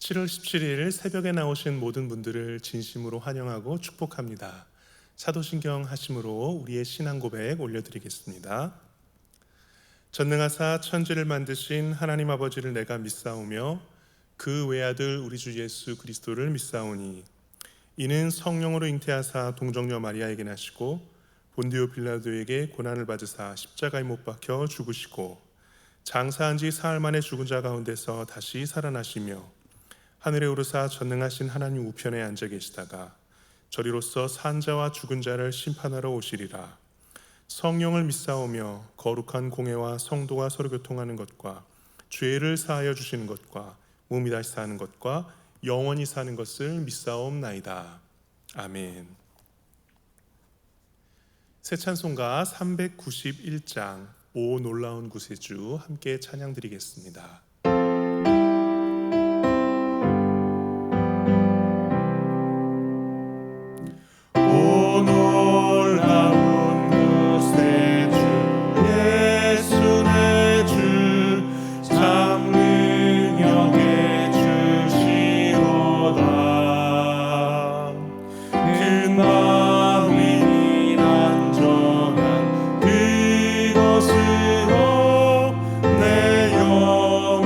7월 17일 새벽에 나오신 모든 분들을 진심으로 환영하고 축복합니다. 사도신경 하심으로 우리의 신앙 고백 올려드리겠습니다. 전능하사 천지를 만드신 하나님 아버지를 내가 믿사오며 그 외아들 우리 주 예수 그리스도를 믿사오니 이는 성령으로 잉태하사 동정녀 마리아에게 나시고 본디오 빌라도에게 고난을 받으사 십자가에 못 박혀 죽으시고 장사한 지 사흘 만에 죽은 자 가운데서 다시 살아나시며 하늘에 오르사 전능하신 하나님 우편에 앉아 계시다가 저리로서 산 자와 죽은 자를 심판하러 오시리라. 성령을 믿사오며 거룩한 공회와 성도가 서로 교통하는 것과 죄를 사하여 주시는 것과 몸이 다시 사는 것과 영원히 사는 것을 믿사옵나이다. 아멘. 새 찬송가 391장 오 놀라운 구세주 함께 찬양드리겠습니다. 그것으로 내 영혼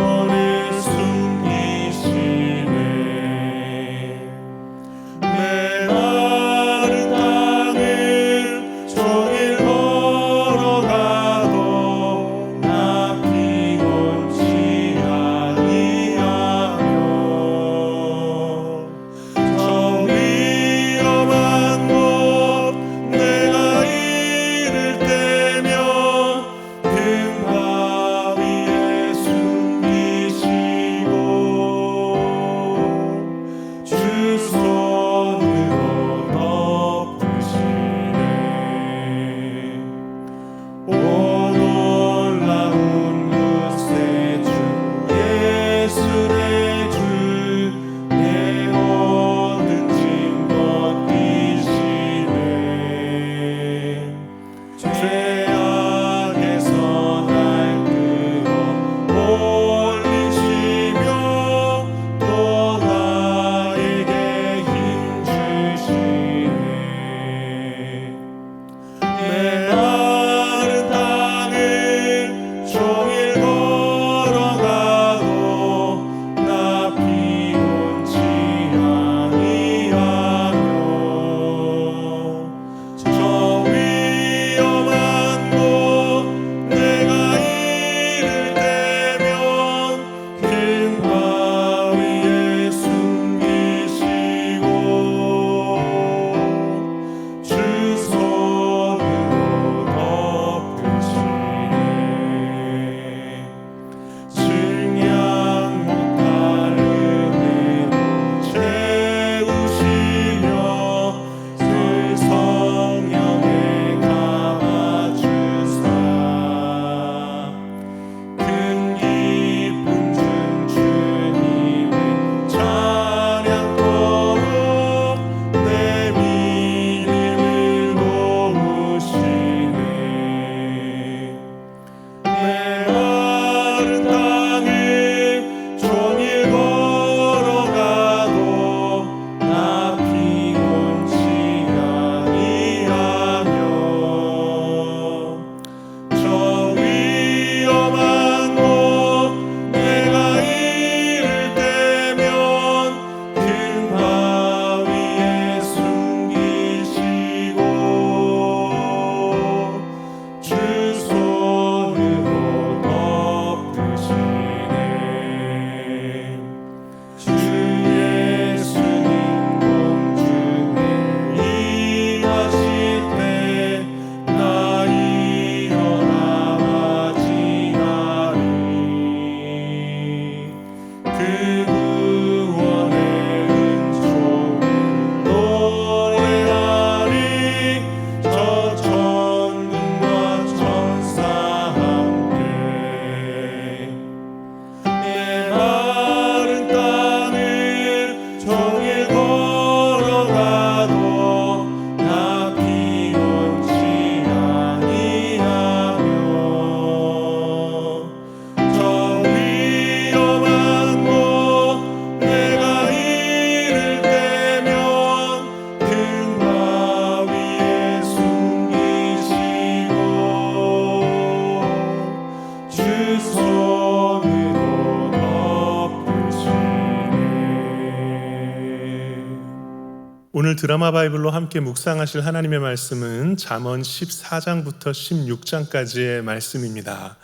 오늘 드라마 바이블로 함께 묵상하실 하나님의 말씀은 잠언 14장부터 16장까지의 말씀입니다.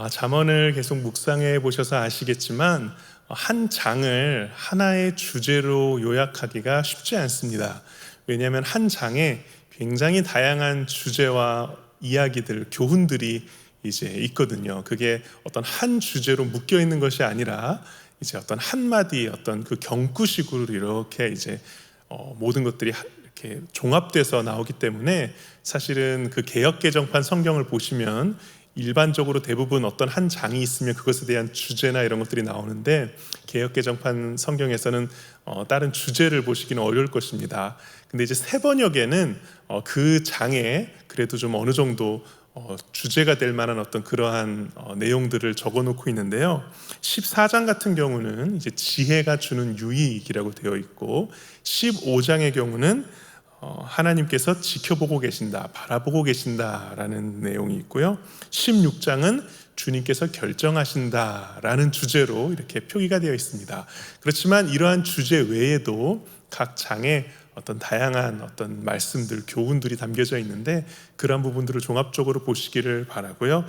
잠언을 계속 묵상해 보셔서 아시겠지만 한 장을 하나의 주제로 요약하기가 쉽지 않습니다. 왜냐하면 한 장에 굉장히 다양한 주제와 이야기들, 교훈들이 이제 있거든요. 그게 어떤 한 주제로 묶여 있는 것이 아니라 이제 어떤 한마디 어떤 그 경구식으로 이렇게 이제 모든 것들이 이렇게 종합돼서 나오기 때문에 사실은 그 개역개정판 성경을 보시면 일반적으로 대부분 어떤 한 장이 있으면 그것에 대한 주제나 이런 것들이 나오는데 개역개정판 성경에서는 다른 주제를 보시기는 어려울 것입니다. 근데 이제 새 번역에는 그 장에 그래도 좀 어느 정도 주제가 될 만한 어떤 그러한 내용들을 적어놓고 있는데요. 14장 같은 경우는 이제 지혜가 주는 유익이라고 되어 있고 15장의 경우는 하나님께서 지켜보고 계신다, 바라보고 계신다라는 내용이 있고요. 16장은 주님께서 결정하신다라는 주제로 이렇게 표기가 되어 있습니다. 그렇지만 이러한 주제 외에도 각 장에 어떤 다양한 어떤 말씀들, 교훈들이 담겨져 있는데 그런 부분들을 종합적으로 보시기를 바라고요.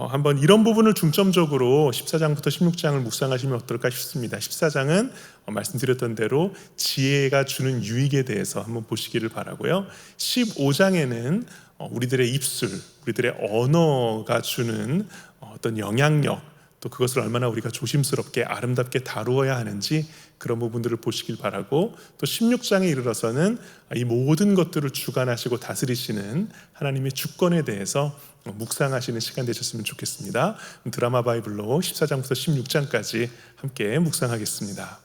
한번 이런 부분을 중점적으로 14장부터 16장을 묵상하시면 어떨까 싶습니다. 14장은 말씀드렸던 대로 지혜가 주는 유익에 대해서 한번 보시기를 바라고요. 15장에는 우리들의 입술, 우리들의 언어가 주는 어떤 영향력, 또 그것을 얼마나 우리가 조심스럽게 아름답게 다루어야 하는지 그런 부분들을 보시길 바라고, 또 16장에 이르러서는 이 모든 것들을 주관하시고 다스리시는 하나님의 주권에 대해서 묵상하시는 시간 되셨으면 좋겠습니다. 드라마 바이블로 14장부터 16장까지 함께 묵상하겠습니다.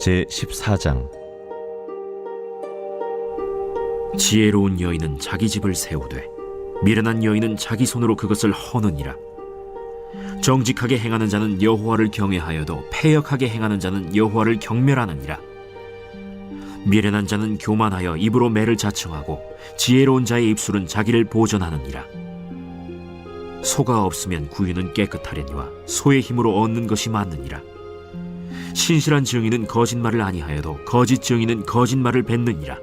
제14장. 지혜로운 여인은 자기 집을 세우되 미련한 여인은 자기 손으로 그것을 허느니라. 정직하게 행하는 자는 여호와를 경외하여도 패역하게 행하는 자는 여호와를 경멸하느니라. 미련한 자는 교만하여 입으로 매를 자청하고 지혜로운 자의 입술은 자기를 보전하느니라. 소가 없으면 구유는 깨끗하려니와 소의 힘으로 얻는 것이 많느니라. 신실한 증인은 거짓말을 아니하여도 거짓 증인은 거짓말을 뱉느니라.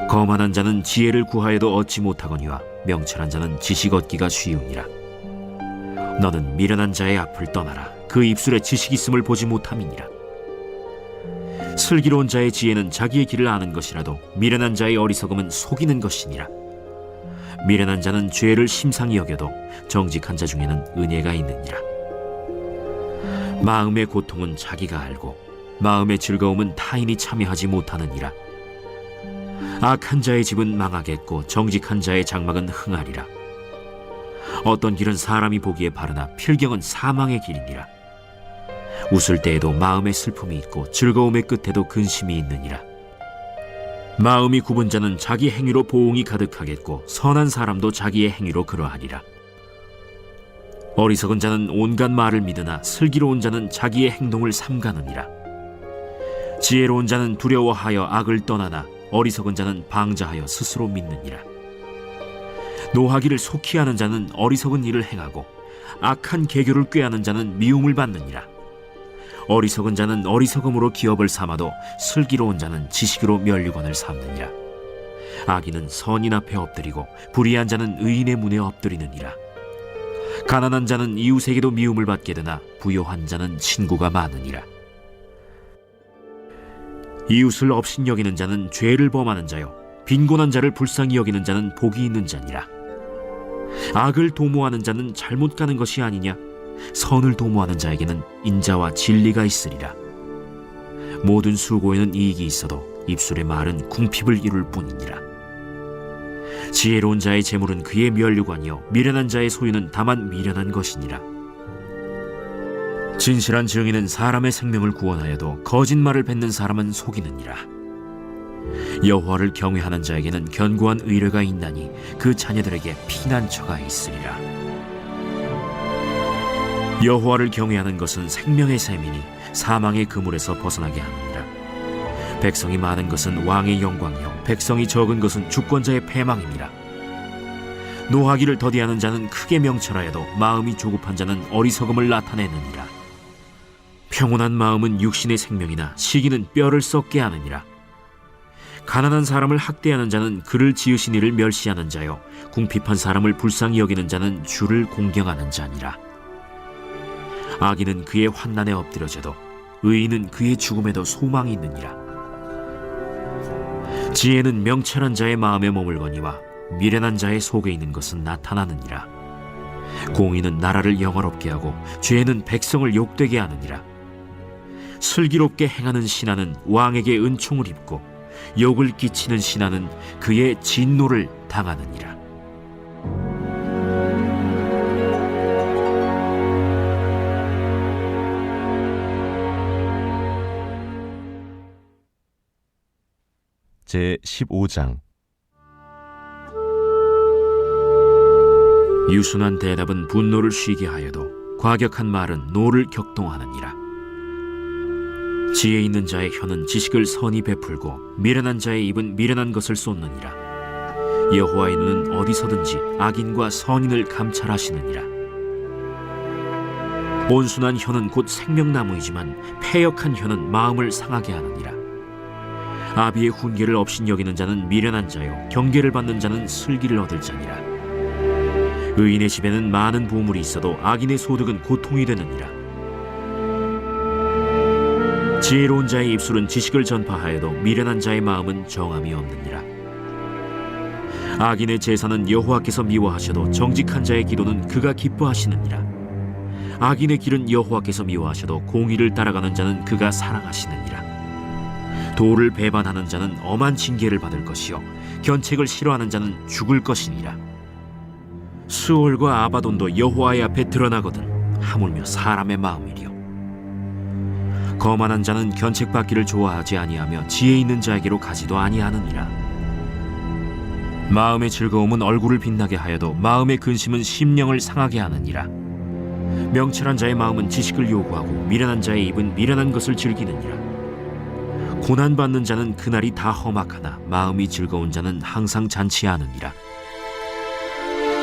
거만한 자는 지혜를 구하여도 얻지 못하거니와 명철한 자는 지식 얻기가 쉬우니라. 너는 미련한 자의 앞을 떠나라. 그 입술에 지식 있음을 보지 못함이니라. 슬기로운 자의 지혜는 자기의 길을 아는 것이라도 미련한 자의 어리석음은 속이는 것이니라. 미련한 자는 죄를 심상히 여겨도 정직한 자 중에는 은혜가 있느니라. 마음의 고통은 자기가 알고 마음의 즐거움은 타인이 참여하지 못하느니라. 악한 자의 집은 망하겠고 정직한 자의 장막은 흥하리라. 어떤 길은 사람이 보기에 바르나 필경은 사망의 길이니라. 웃을 때에도 마음의 슬픔이 있고 즐거움의 끝에도 근심이 있느니라. 마음이 굽은 자는 자기 행위로 보응이 가득하겠고 선한 사람도 자기의 행위로 그러하리라. 어리석은 자는 온갖 말을 믿으나 슬기로운 자는 자기의 행동을 삼가느니라. 지혜로운 자는 두려워하여 악을 떠나나 어리석은 자는 방자하여 스스로 믿느니라. 노하기를 속히 하는 자는 어리석은 일을 행하고 악한 계교를 꾀하는 자는 미움을 받느니라. 어리석은 자는 어리석음으로 기업을 삼아도 슬기로운 자는 지식으로 면류관을 삼느니라. 악인은 선인 앞에 엎드리고 불의한 자는 의인의 문에 엎드리느니라. 가난한 자는 이웃에게도 미움을 받게 되나 부요한 자는 친구가 많으니라. 이웃을 업신여기는 자는 죄를 범하는 자요 빈곤한 자를 불쌍히 여기는 자는 복이 있는 자니라. 악을 도모하는 자는 잘못 가는 것이 아니냐? 선을 도모하는 자에게는 인자와 진리가 있으리라. 모든 수고에는 이익이 있어도 입술의 말은 궁핍을 이룰 뿐이니라. 지혜로운 자의 재물은 그의 면류관이요 미련한 자의 소유는 다만 미련한 것이니라. 진실한 증인은 사람의 생명을 구원하여도 거짓말을 뱉는 사람은 속이느니라. 여호와를 경외하는 자에게는 견고한 의뢰가 있나니 그 자녀들에게 피난처가 있으리라. 여호와를 경외하는 것은 생명의 샘이니 사망의 그물에서 벗어나게 하느니라. 백성이 많은 것은 왕의 영광이요 백성이 적은 것은 주권자의 패망이니라. 노하기를 더디하는 자는 크게 명철하여도 마음이 조급한 자는 어리석음을 나타내느니라. 평온한 마음은 육신의 생명이나 시기는 뼈를 썩게 하느니라. 가난한 사람을 학대하는 자는 그를 지으신 이를 멸시하는 자요, 궁핍한 사람을 불쌍히 여기는 자는 주를 공경하는 자니라. 악인은 그의 환난에 엎드려져도 의인은 그의 죽음에도 소망이 있느니라. 지혜는 명철한 자의 마음에 머물거니와 미련한 자의 속에 있는 것은 나타나느니라. 공의는 나라를 영화롭게 하고 죄는 백성을 욕되게 하느니라. 슬기롭게 행하는 신하는 왕에게 은총을 입고 욕을 끼치는 신하는 그의 진노를 당하느니라. 제15장. 유순한 대답은 분노를 쉬게 하여도 과격한 말은 노를 격동하느니라. 지혜 있는 자의 혀는 지식을 선히 베풀고 미련한 자의 입은 미련한 것을 쏟느니라. 여호와의 눈은 어디서든지 악인과 선인을 감찰하시느니라. 온순한 혀는 곧 생명나무이지만 패역한 혀는 마음을 상하게 하느니라. 아비의 훈계를 업신여기는 자는 미련한 자요, 경계를 받는 자는 슬기를 얻을 자니라. 의인의 집에는 많은 보물이 있어도 악인의 소득은 고통이 되느니라. 지혜로운 자의 입술은 지식을 전파하여도 미련한 자의 마음은 정함이 없느니라. 악인의 제사는 여호와께서 미워하셔도 정직한 자의 기도는 그가 기뻐하시느니라. 악인의 길은 여호와께서 미워하셔도 공의를 따라가는 자는 그가 사랑하시느니라. 도를 배반하는 자는 엄한 징계를 받을 것이요 견책을 싫어하는 자는 죽을 것이니라. 수올과 아바돈도 여호와의 앞에 드러나거든 하물며 사람의 마음이리요. 거만한 자는 견책받기를 좋아하지 아니하며 지혜 있는 자에게로 가지도 아니하느니라. 마음의 즐거움은 얼굴을 빛나게 하여도 마음의 근심은 심령을 상하게 하느니라. 명철한 자의 마음은 지식을 요구하고 미련한 자의 입은 미련한 것을 즐기느니라. 고난받는 자는 그날이 다 험악하나 마음이 즐거운 자는 항상 잔치하느니라.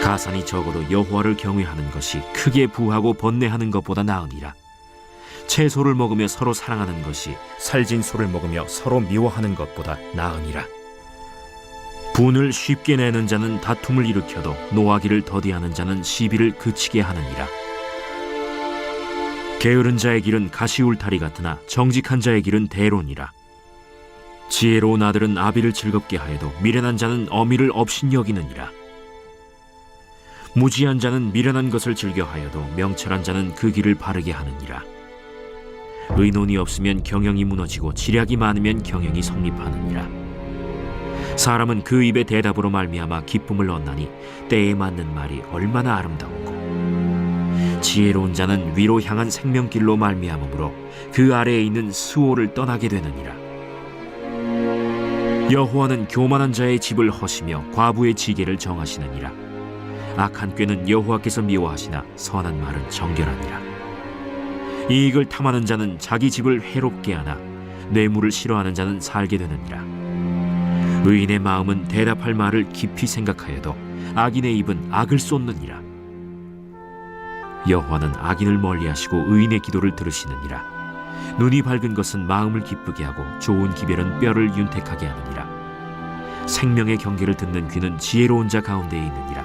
가산이 적어도 여호와를 경외하는 것이 크게 부하고 번뇌하는 것보다 나으니라. 채소를 먹으며 서로 사랑하는 것이 살진 소를 먹으며 서로 미워하는 것보다 나으니라. 분을 쉽게 내는 자는 다툼을 일으켜도 노하기를 더디하는 자는 시비를 그치게 하느니라. 게으른 자의 길은 가시울타리 같으나 정직한 자의 길은 대론이라. 지혜로운 아들은 아비를 즐겁게 하여도 미련한 자는 어미를 업신여기느니라. 무지한 자는 미련한 것을 즐겨하여도 명철한 자는 그 길을 바르게 하느니라. 의논이 없으면 경영이 무너지고 지략이 많으면 경영이 성립하느니라. 사람은 그 입의 대답으로 말미암아 기쁨을 얻나니 때에 맞는 말이 얼마나 아름다웠고, 지혜로운 자는 위로 향한 생명길로 말미암으므로 그 아래에 있는 스오를 떠나게 되느니라. 여호와는 교만한 자의 집을 허시며 과부의 지게를 정하시느니라. 악한 꾀는 여호와께서 미워하시나 선한 말은 정결하니라. 이익을 탐하는 자는 자기 집을 해롭게 하나 뇌물을 싫어하는 자는 살게 되느니라. 의인의 마음은 대답할 말을 깊이 생각하여도 악인의 입은 악을 쏟느니라. 여호와는 악인을 멀리하시고 의인의 기도를 들으시느니라. 눈이 밝은 것은 마음을 기쁘게 하고 좋은 기별은 뼈를 윤택하게 하느니라. 생명의 경계를 듣는 귀는 지혜로운 자 가운데에 있느니라.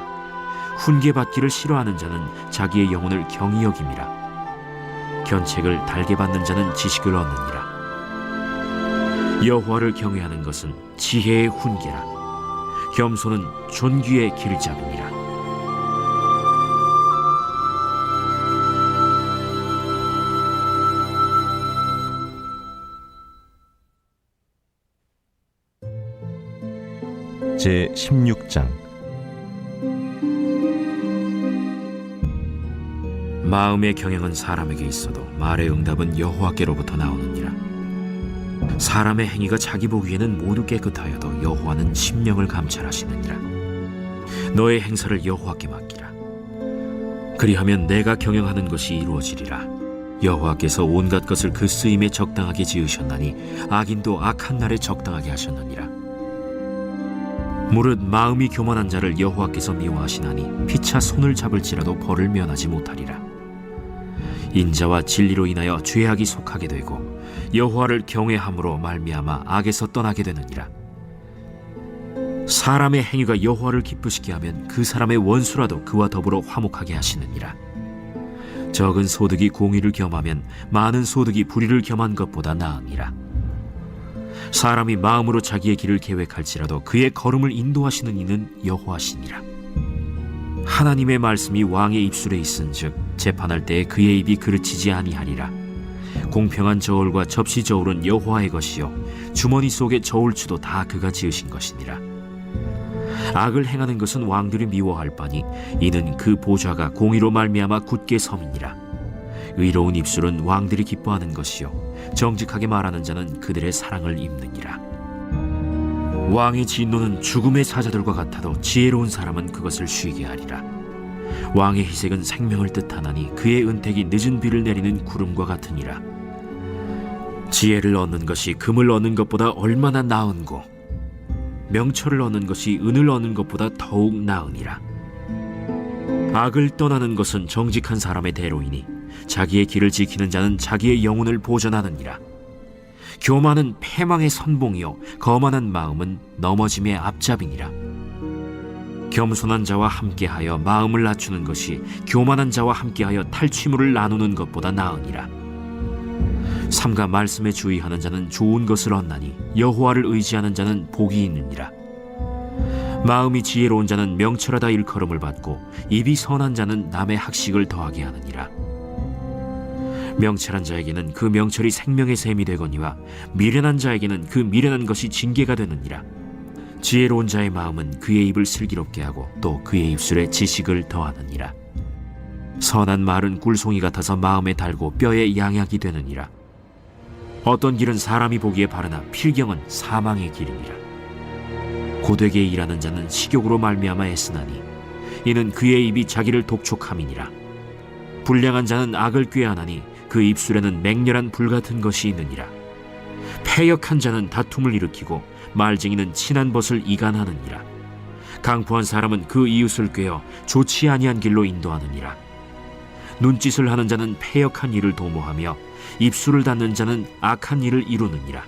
훈계받기를 싫어하는 자는 자기의 영혼을 경히 여김이라. 견책을 달게 받는 자는 지식을 얻느니라. 여호와를 경외하는 것은 지혜의 훈계라. 겸손은 존귀의 길잡이니라. 제16장. 마음의 경영은 사람에게 있어도 말의 응답은 여호와께로부터 나오느니라. 사람의 행위가 자기 보기에는 모두 깨끗하여도 여호와는 심령을 감찰하시느니라. 너의 행사를 여호와께 맡기라. 그리하면 내가 경영하는 것이 이루어지리라. 여호와께서 온갖 것을 그 쓰임에 적당하게 지으셨나니 악인도 악한 날에 적당하게 하셨느니라. 무릇 마음이 교만한 자를 여호와께서 미워하시나니 피차 손을 잡을지라도 벌을 면하지 못하리라. 인자와 진리로 인하여 죄악이 속하게 되고 여호와를 경외함으로 말미암아 악에서 떠나게 되느니라. 사람의 행위가 여호와를 기쁘시게 하면 그 사람의 원수라도 그와 더불어 화목하게 하시느니라. 적은 소득이 공의를 겸하면 많은 소득이 불의를 겸한 것보다 나으니라. 사람이 마음으로 자기의 길을 계획할지라도 그의 걸음을 인도하시는 이는 여호와시니라. 하나님의 말씀이 왕의 입술에 있은즉 재판할 때에 그의 입이 그르치지 아니하리라. 공평한 저울과 접시 저울은 여호와의 것이요 주머니 속의 저울추도 다 그가 지으신 것이니라. 악을 행하는 것은 왕들이 미워할 바니 이는 그 보좌가 공의로 말미암아 굳게 섬이니라. 의로운 입술은 왕들이 기뻐하는 것이요 정직하게 말하는 자는 그들의 사랑을 입느니라. 왕의 진노는 죽음의 사자들과 같아도 지혜로운 사람은 그것을 쉬게 하리라. 왕의 희색은 생명을 뜻하나니 그의 은택이 늦은 비를 내리는 구름과 같으니라. 지혜를 얻는 것이 금을 얻는 것보다 얼마나 나은고 명철을 얻는 것이 은을 얻는 것보다 더욱 나으니라. 악을 떠나는 것은 정직한 사람의 대로이니 자기의 길을 지키는 자는 자기의 영혼을 보전하느니라. 교만은 패망의 선봉이요 거만한 마음은 넘어짐의 앞잡이니라. 겸손한 자와 함께하여 마음을 낮추는 것이 교만한 자와 함께하여 탈취물을 나누는 것보다 나으니라. 삼가 말씀에 주의하는 자는 좋은 것을 얻나니 여호와를 의지하는 자는 복이 있느니라. 마음이 지혜로운 자는 명철하다 일컬음을 받고 입이 선한 자는 남의 학식을 더하게 하느니라. 명철한 자에게는 그 명철이 생명의 샘이 되거니와 미련한 자에게는 그 미련한 것이 징계가 되느니라. 지혜로운 자의 마음은 그의 입을 슬기롭게 하고 또 그의 입술에 지식을 더하느니라. 선한 말은 꿀송이 같아서 마음에 달고 뼈에 양약이 되느니라. 어떤 길은 사람이 보기에 바르나 필경은 사망의 길이니라. 고되게 일하는 자는 식욕으로 말미암아 애쓰나니 이는 그의 입이 자기를 독촉함이니라. 불량한 자는 악을 꾀하나니 그 입술에는 맹렬한 불 같은 것이 있느니라. 패역한 자는 다툼을 일으키고 말쟁이는 친한 벗을 이간하느니라. 강포한 사람은 그 이웃을 꾀어 좋지 아니한 길로 인도하느니라. 눈짓을 하는 자는 패역한 일을 도모하며 입술을 닫는 자는 악한 일을 이루느니라.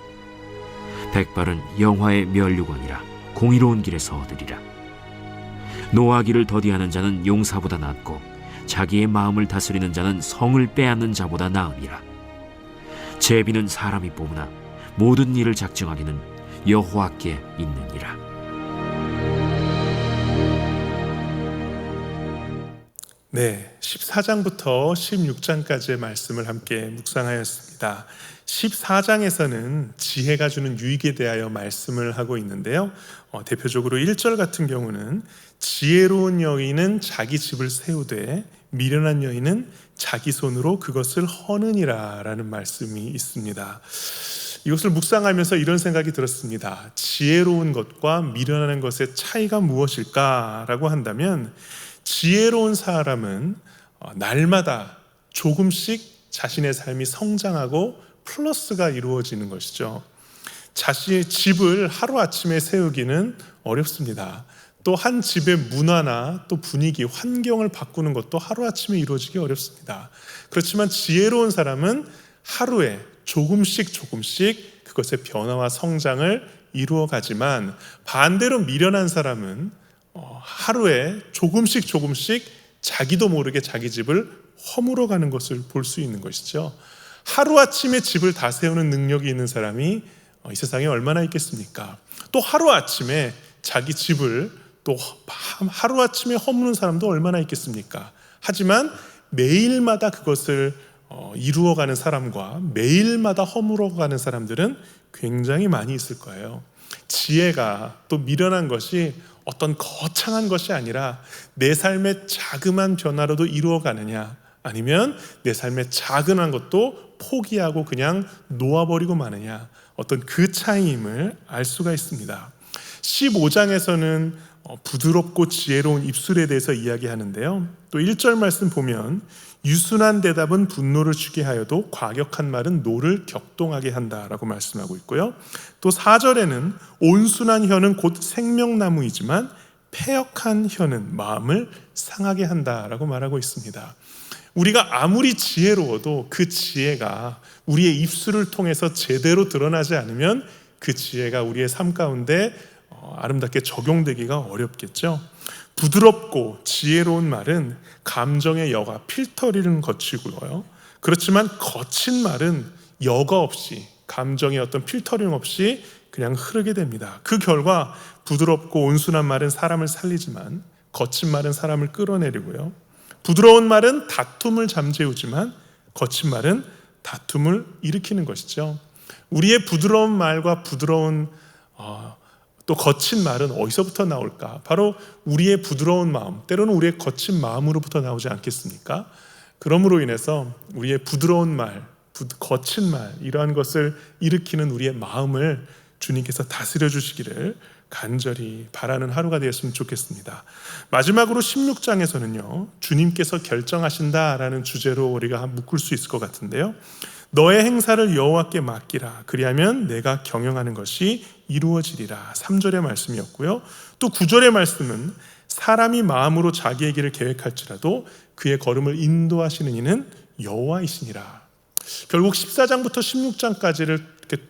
백발은 영화의 면류관이라 공의로운 길에서 얻으리라. 노하기를 더디하는 자는 용사보다 낫고 자기의 마음을 다스리는 자는 성을 빼앗는 자보다 나으니라. 제비는 사람이 뽑으나 모든 일을 작정하기는 여호와께 있느니라. 네, 14장부터 16장까지의 말씀을 함께 묵상하였습니다. 14장에서는 지혜가 주는 유익에 대하여 말씀을 하고 있는데요. 대표적으로 1절 같은 경우는 지혜로운 여인은 자기 집을 세우되 미련한 여인은 자기 손으로 그것을 허느니라 라는 말씀이 있습니다. 이것을 묵상하면서 이런 생각이 들었습니다. 지혜로운 것과 미련한 것의 차이가 무엇일까라고 한다면 지혜로운 사람은 날마다 조금씩 자신의 삶이 성장하고 플러스가 이루어지는 것이죠. 자신의 집을 하루아침에 세우기는 어렵습니다. 또 한 집의 문화나 또 분위기, 환경을 바꾸는 것도 하루아침에 이루어지기 어렵습니다. 그렇지만 지혜로운 사람은 하루에 조금씩 그것의 변화와 성장을 이루어가지만 반대로 미련한 사람은 하루에 조금씩 자기도 모르게 자기 집을 허물어가는 것을 볼 수 있는 것이죠. 하루아침에 집을 다 세우는 능력이 있는 사람이 이 세상에 얼마나 있겠습니까? 또 하루아침에 자기 집을 또 하루아침에 허무는 사람도 얼마나 있겠습니까? 하지만 매일마다 그것을 이루어가는 사람과 매일마다 허물어가는 사람들은 굉장히 많이 있을 거예요. 지혜가 또 미련한 것이 어떤 거창한 것이 아니라 내 삶의 자그마한 변화로도 이루어가느냐, 아니면 내 삶의 작은 것도 포기하고 그냥 놓아버리고 마느냐, 어떤 그 차이임을 알 수가 있습니다. 15장에서는 부드럽고 지혜로운 입술에 대해서 이야기하는데요. 또 1절 말씀 보면 유순한 대답은 분노를 주게 하여도 과격한 말은 노를 격동하게 한다라고 말씀하고 있고요. 또 4절에는 온순한 혀는 곧 생명나무이지만 패역한 혀는 마음을 상하게 한다라고 말하고 있습니다. 우리가 아무리 지혜로워도 그 지혜가 우리의 입술을 통해서 제대로 드러나지 않으면 그 지혜가 우리의 삶 가운데 아름답게 적용되기가 어렵겠죠. 부드럽고 지혜로운 말은 감정의 여가, 필터링은 거치고요. 그렇지만 거친 말은 여가 없이, 감정의 어떤 필터링 없이 그냥 흐르게 됩니다. 그 결과 부드럽고 온순한 말은 사람을 살리지만 거친 말은 사람을 끌어내리고요. 부드러운 말은 다툼을 잠재우지만 거친 말은 다툼을 일으키는 것이죠. 우리의 부드러운 말과 부드러운 또 거친 말은 어디서부터 나올까? 바로 우리의 부드러운 마음, 때로는 우리의 거친 마음으로부터 나오지 않겠습니까? 그러므로 인해서 우리의 부드러운 말, 거친 말, 이러한 것을 일으키는 우리의 마음을 주님께서 다스려 주시기를 간절히 바라는 하루가 되었으면 좋겠습니다. 마지막으로 16장에서는요, 주님께서 결정하신다라는 주제로 우리가 묶을 수 있을 것 같은데요. 너의 행사를 여호와께 맡기라. 그리하면 내가 경영하는 것이 이루어지리라. 3절의 말씀이었고요. 또 9절의 말씀은 사람이 마음으로 자기의 길을 계획할지라도 그의 걸음을 인도하시는 이는 여호와이시니라. 결국 14장부터 16장까지를 이렇게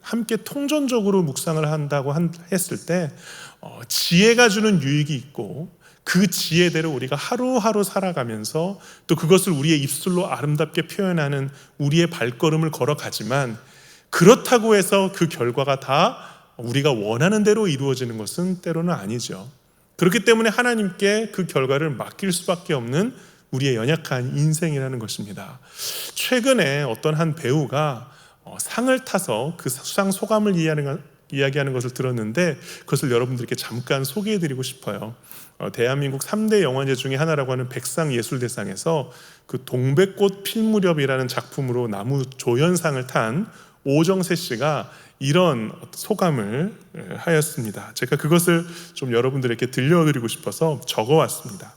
함께 통전적으로 묵상을 한다고 했을 때 지혜가 주는 유익이 있고 그 지혜대로 우리가 하루하루 살아가면서 또 그것을 우리의 입술로 아름답게 표현하는 우리의 발걸음을 걸어가지만 그렇다고 해서 그 결과가 다 우리가 원하는 대로 이루어지는 것은 때로는 아니죠. 그렇기 때문에 하나님께 그 결과를 맡길 수밖에 없는 우리의 연약한 인생이라는 것입니다. 최근에 어떤 한 배우가 상을 타서 그 수상 소감을 이야기하는 것을 들었는데 그것을 여러분들께 잠깐 소개해드리고 싶어요. 대한민국 3대 영화제 중에 하나라고 하는 백상예술대상에서 그 동백꽃 필 무렵이라는 작품으로 나무 조연상을 탄 오정세 씨가 이런 소감을 하였습니다. 제가 그것을 좀 여러분들에게 들려드리고 싶어서 적어왔습니다.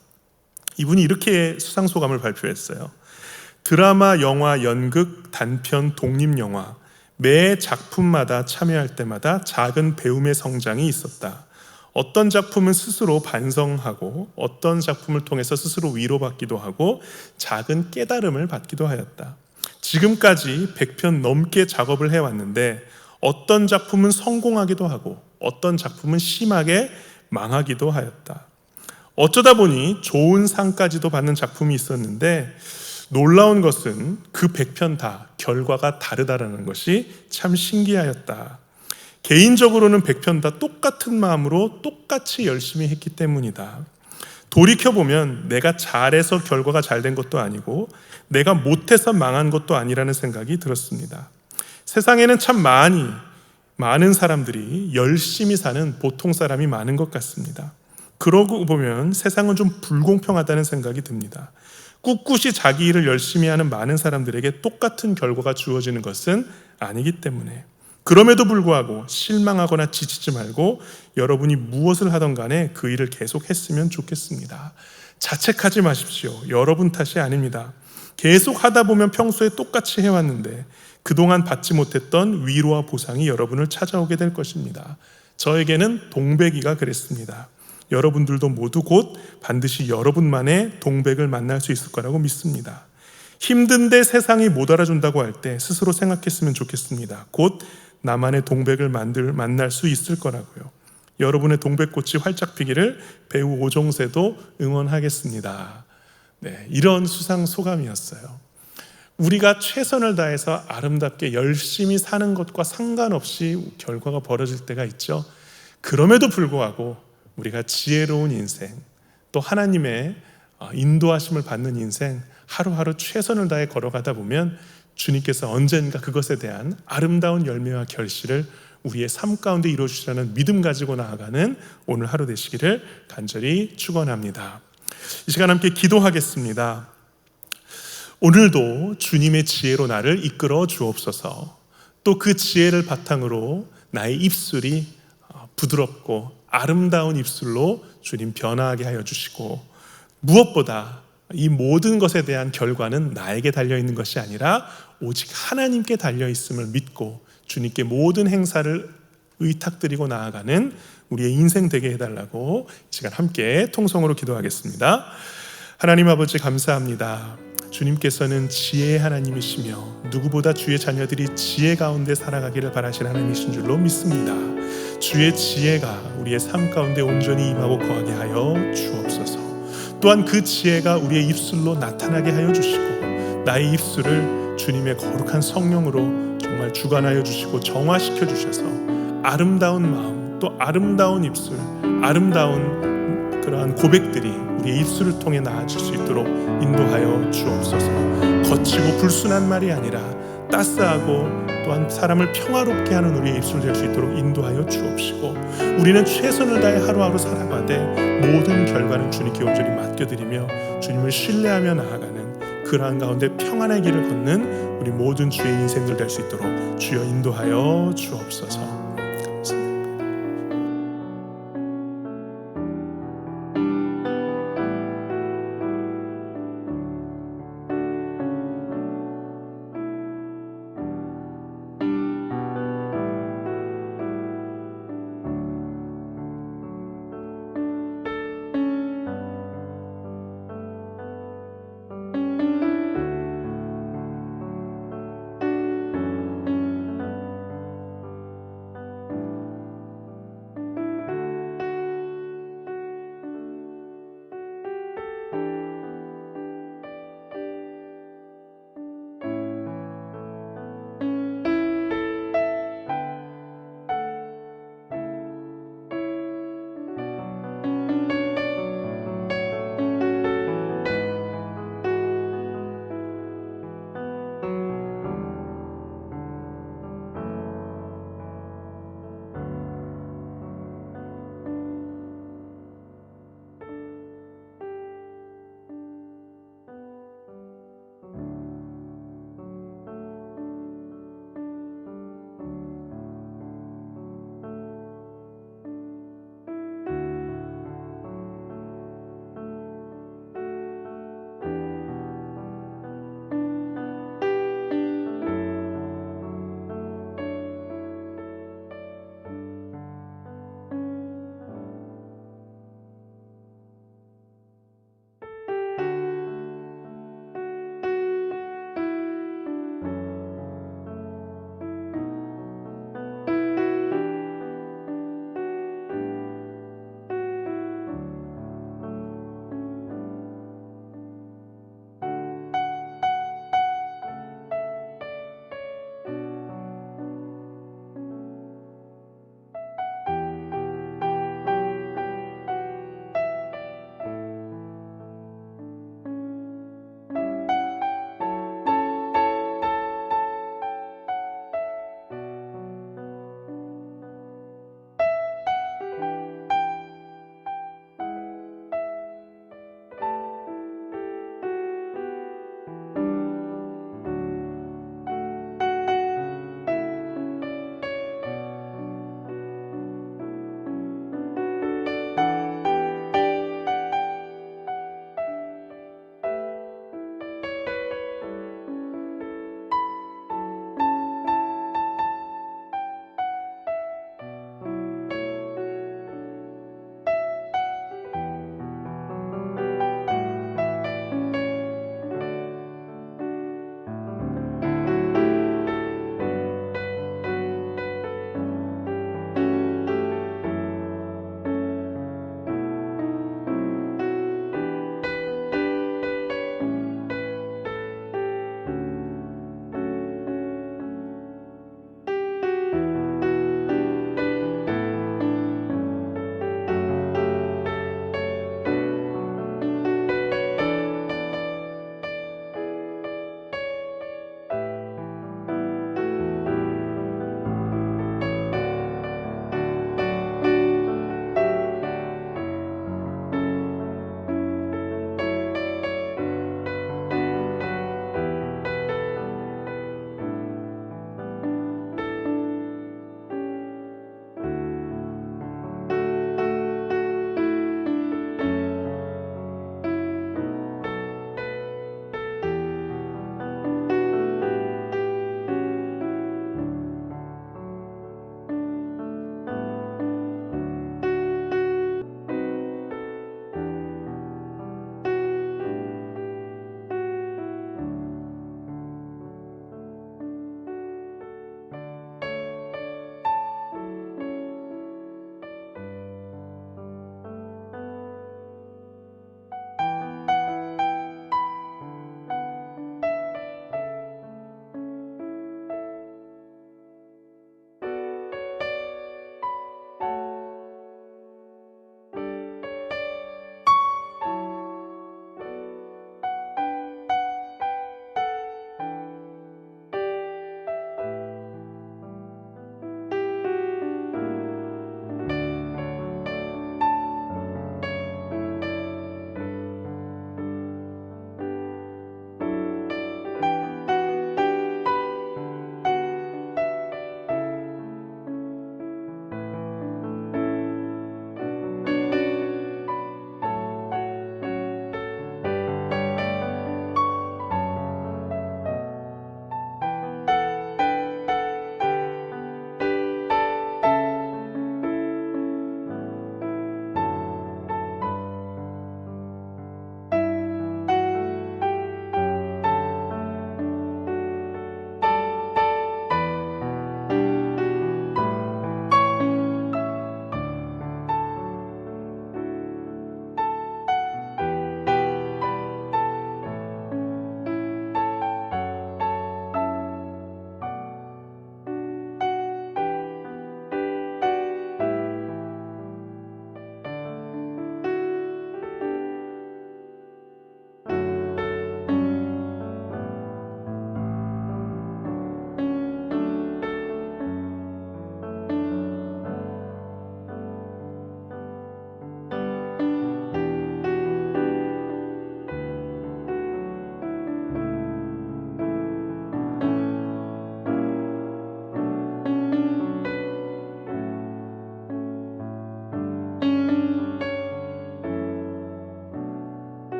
이분이 이렇게 수상 소감을 발표했어요. 드라마, 영화, 연극, 단편, 독립영화 매 작품마다 참여할 때마다 작은 배움의 성장이 있었다. 어떤 작품은 스스로 반성하고 어떤 작품을 통해서 스스로 위로받기도 하고 작은 깨달음을 받기도 하였다. 지금까지 100편 넘게 작업을 해왔는데 어떤 작품은 성공하기도 하고 어떤 작품은 심하게 망하기도 하였다. 어쩌다 보니 좋은 상까지도 받는 작품이 있었는데 놀라운 것은 그 100편 다 결과가 다르다라는 것이 참 신기하였다. 개인적으로는 100편 다 똑같은 마음으로 똑같이 열심히 했기 때문이다. 돌이켜보면 내가 잘해서 결과가 잘 된 것도 아니고 내가 못해서 망한 것도 아니라는 생각이 들었습니다. 세상에는 참 많은 사람들이 열심히 사는 보통 사람이 많은 것 같습니다. 그러고 보면 세상은 좀 불공평하다는 생각이 듭니다. 꿋꿋이 자기 일을 열심히 하는 많은 사람들에게 똑같은 결과가 주어지는 것은 아니기 때문에 그럼에도 불구하고 실망하거나 지치지 말고 여러분이 무엇을 하던 간에 그 일을 계속 했으면 좋겠습니다. 자책하지 마십시오. 여러분 탓이 아닙니다. 계속 하다 보면 평소에 똑같이 해왔는데 그동안 받지 못했던 위로와 보상이 여러분을 찾아오게 될 것입니다. 저에게는 동백이가 그랬습니다. 여러분들도 모두 곧 반드시 여러분만의 동백을 만날 수 있을 거라고 믿습니다. 힘든데 세상이 못 알아준다고 할 때 스스로 생각했으면 좋겠습니다. 곧 나만의 동백을 만날 수 있을 거라고요. 여러분의 동백꽃이 활짝 피기를 배우 오정세도 응원하겠습니다. 네, 이런 수상 소감이었어요. 우리가 최선을 다해서 아름답게 열심히 사는 것과 상관없이 결과가 벌어질 때가 있죠. 그럼에도 불구하고 우리가 지혜로운 인생, 또 하나님의 인도하심을 받는 인생, 하루하루 최선을 다해 걸어가다 보면 주님께서 언젠가 그것에 대한 아름다운 열매와 결실을 우리의 삶 가운데 이루어주시라는 믿음 가지고 나아가는 오늘 하루 되시기를 간절히 축원합니다. 이 시간 함께 기도하겠습니다. 오늘도 주님의 지혜로 나를 이끌어 주옵소서. 또 그 지혜를 바탕으로 나의 입술이 부드럽고 아름다운 입술로 주님 변화하게 하여 주시고, 무엇보다 이 모든 것에 대한 결과는 나에게 달려있는 것이 아니라 오직 하나님께 달려있음을 믿고 주님께 모든 행사를 의탁드리고 나아가는 우리의 인생 되게 해달라고 이 시간 함께 통성으로 기도하겠습니다. 하나님 아버지 감사합니다. 주님께서는 지혜의 하나님이시며 누구보다 주의 자녀들이 지혜 가운데 살아가기를 바라시는 하나님이신 줄로 믿습니다. 주의 지혜가 우리의 삶 가운데 온전히 임하고 거하게 하여 주옵소서. 또한 그 지혜가 우리의 입술로 나타나게 하여 주시고 나의 입술을 주님의 거룩한 성령으로 정말 주관하여 주시고 정화시켜 주셔서 아름다운 마음 또 아름다운 입술, 아름다운 그러한 고백들이 우리의 입술을 통해 나아질 수 있도록 인도하여 주옵소서. 거치고 불순한 말이 아니라 따스하고 또한 사람을 평화롭게 하는 우리의 입술 될 수 있도록 인도하여 주옵시고, 우리는 최선을 다해 하루하루 살아가되 모든 결과는 주님께 온전히 맡겨드리며 주님을 신뢰하며 나아가는 그러한 가운데 평안의 길을 걷는 우리 모든 주의 인생들 될 수 있도록 주여 인도하여 주옵소서.